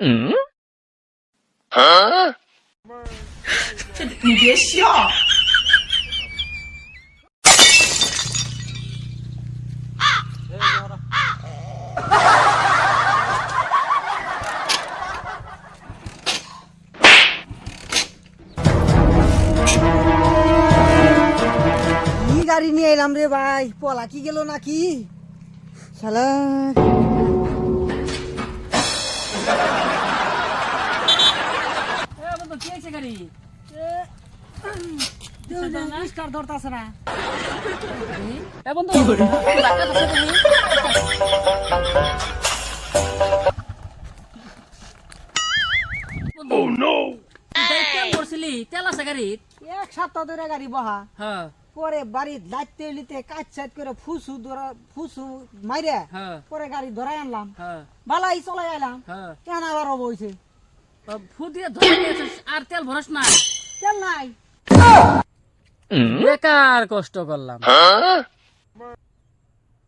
你别笑。কি গাড়ি নিয়ে এলাম রে ভাই, পলা কি গেল নাকি শালা। বন্ধু কি হয়েছে গাড়ি? স্টার ধরতাছে না। বন্ধু ধাক্কা দিছো তুমি? কেন করছিলি? তেল আছে গাড়ির? এক সপ্তাহ ধরে গাড়ি বহা, হ্যাঁ পরে বাড়ি লাইতে লিতে কাজ সাইড করে ফুসু মাইরে হ্যাঁ পরে গাড়ি ধরাই আনলাম, হ্যাঁ বালাই চলাই আইলাম। হ্যাঁ। কেন আবার হবো হইছে? ফু দিয়ে ধরে নিয়েছিস আর তেল ভরস না? তেল নাই। বেকার কষ্ট করলাম।